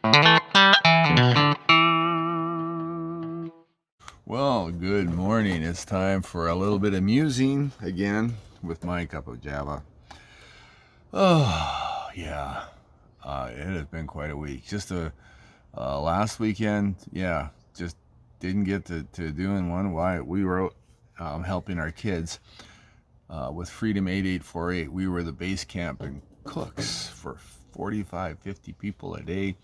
Well, good morning. It's time for a little bit of musing again with my cup of Java. Oh, yeah. It has been quite a week. Just last weekend, yeah, just didn't get to doing one. Why? We were helping our kids with Freedom 8848. We were the base camp and cooks for 45, 50 people a day.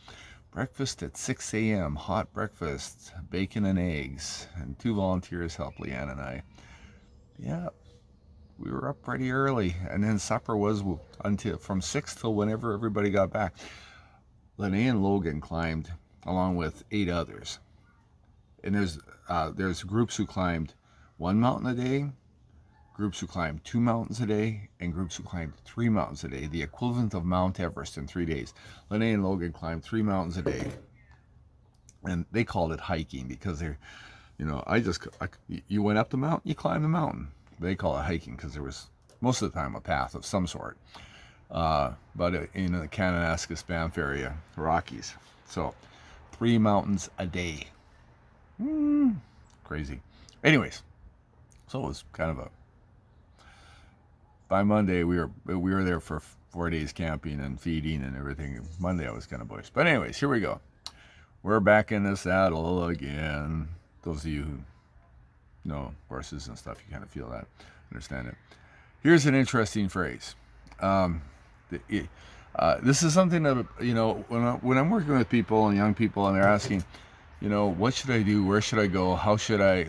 Breakfast at 6 a.m., hot breakfast, bacon and eggs, and 2 volunteers helped Leanne and I. Yeah, we were up pretty early, and then supper was until from 6 till whenever everybody got back. Lene and Logan climbed along with 8 others, and there's groups who climbed 1 mountain a day, groups who climbed 2 mountains a day, and groups who climbed 3 mountains a day, the equivalent of Mount Everest in 3 days. Lene and Logan climbed 3 mountains a day, and they called it hiking because they're, you went up the mountain, you climbed the mountain. They call it hiking because there was most of the time a path of some sort. But in the Kananaskis Banff area, Rockies. So 3 mountains a day. Crazy. Anyways, so it was kind of a. By Monday we were there for 4 days camping and feeding and everything. Monday I was kind of bush. But anyways, here we go. We're back in the saddle again. Those of you who know horses and stuff, you kind of feel that, understand it. Here's an interesting phrase. This is something that, when I'm working with people and young people and they're asking, what should I do? Where should I go? How should I,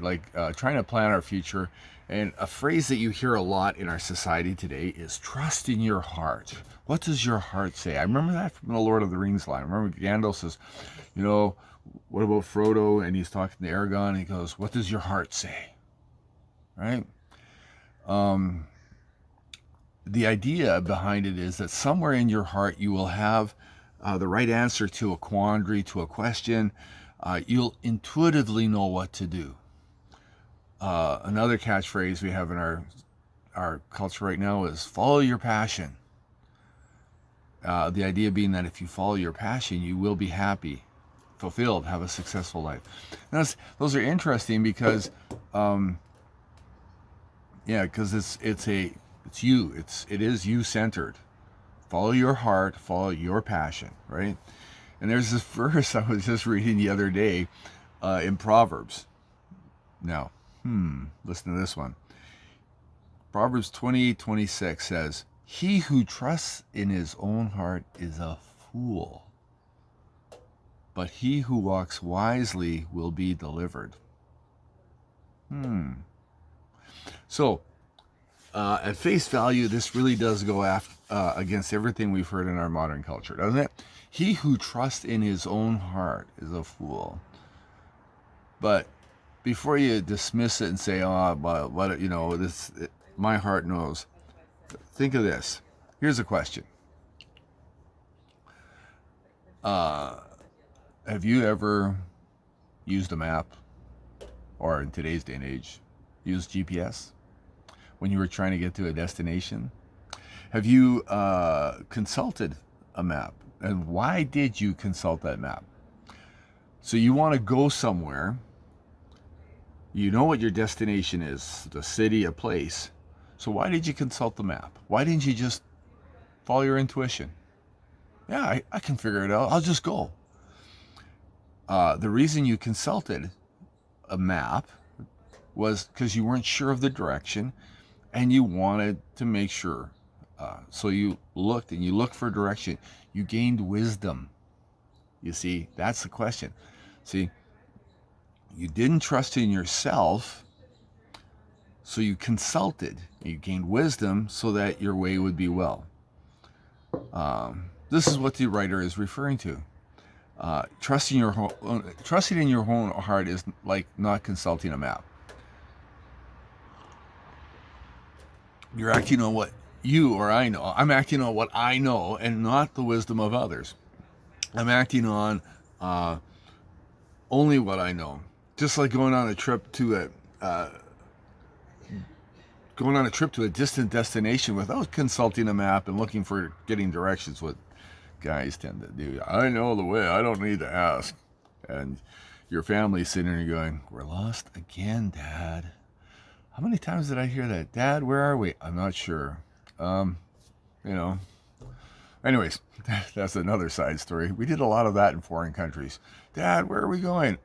trying to plan our future? And a phrase that you hear a lot in our society today is trust in your heart. What does your heart say? I remember that from the Lord of the Rings line. I remember Gandalf says, what about Frodo? And he's talking to Aragorn, and he goes, what does your heart say? Right? The idea behind it is that somewhere in your heart you will have the right answer to a quandary, to a question. You'll intuitively know what to do. Another catchphrase we have in our culture right now is follow your passion. The idea being that if you follow your passion, you will be happy, fulfilled, have a successful life. And those are interesting because, because it's you. It is you centered. Follow your heart. Follow your passion. Right. And there's this verse I was just reading the other day in Proverbs. Now, listen to this one. Proverbs 28:26 says, "He who trusts in his own heart is a fool, but he who walks wisely will be delivered." So, at face value, this really does go against everything we've heard in our modern culture, doesn't it? He who trusts in his own heart is a fool. But before you dismiss it and say, "Oh, but what my heart knows," think of this. Here's a question: have you ever used a map, or in today's day and age, used GPS when you were trying to get to a destination? Have you consulted a map? And why did you consult that map? So you want to go somewhere. You know what your destination is, the city, a place. So why did you consult the map? Why didn't you just follow your intuition? Yeah, I can figure it out. I'll just go. The reason you consulted a map was because you weren't sure of the direction and you wanted to make sure. So you looked and you looked for direction. You gained wisdom. You see, that's the question. See, you didn't trust in yourself, so you consulted. You gained wisdom so that your way would be well. This is what the writer is referring to. Trusting in your own heart is like not consulting a map. You're acting on what you or I know. I'm acting on what I know and not the wisdom of others. I'm acting on only what I know. Just like going on a trip to a distant destination without consulting a map and looking for getting directions would guys tend to do. I know the way. I don't need to ask. And your family's sitting there going, we're lost again, Dad. How many times did I hear that? Dad, where are we? I'm not sure. You know. Anyways, that's another side story. We did a lot of that in foreign countries. Dad, where are we going?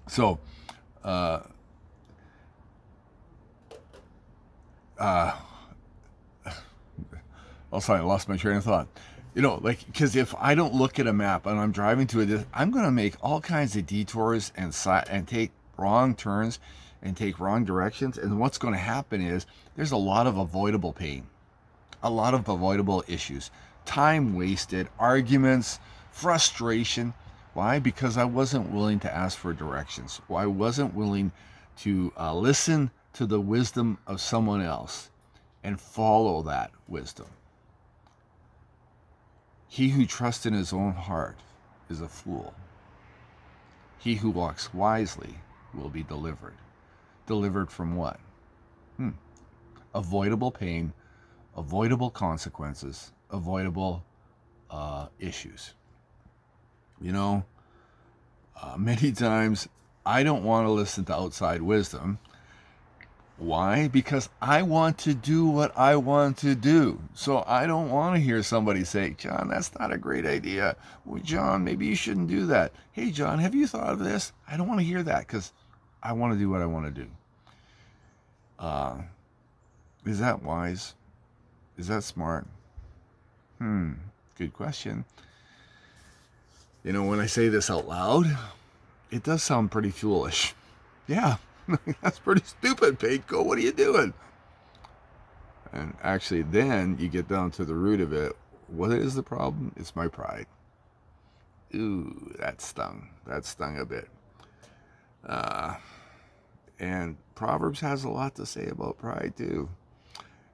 So, also, I lost my train of thought. You know, like, because if I don't look at a map and I'm driving to it, I'm going to make all kinds of detours and take wrong turns and take wrong directions. And what's going to happen is there's a lot of avoidable pain, a lot of avoidable issues, time wasted, arguments, frustration. Why? Because I wasn't willing to ask for directions. Well, I wasn't willing to listen to the wisdom of someone else and follow that wisdom. He who trusts in his own heart is a fool. He who walks wisely will be delivered. Delivered from what? Avoidable pain, avoidable consequences, avoidable issues. You know, many times I don't want to listen to outside wisdom. Why? Because I want to do what I want to do. So I don't want to hear somebody say, John, that's not a great idea. Well, John, maybe you shouldn't do that. Hey, John, have you thought of this? I don't want to hear that because I want to do what I want to do. Is that wise? Is that smart? Good question. You know, when I say this out loud, it does sound pretty foolish. Yeah. That's pretty stupid, Peitko. What are you doing? And actually, then you get down to the root of it. What is the problem? It's my pride. Ooh, that stung. That stung a bit. And Proverbs has a lot to say about pride, too.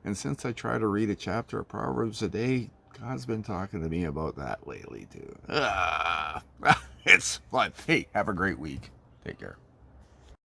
And since I try to read a chapter of Proverbs a day, God's been talking to me about that lately, too. It's fun. Hey, have a great week. Take care.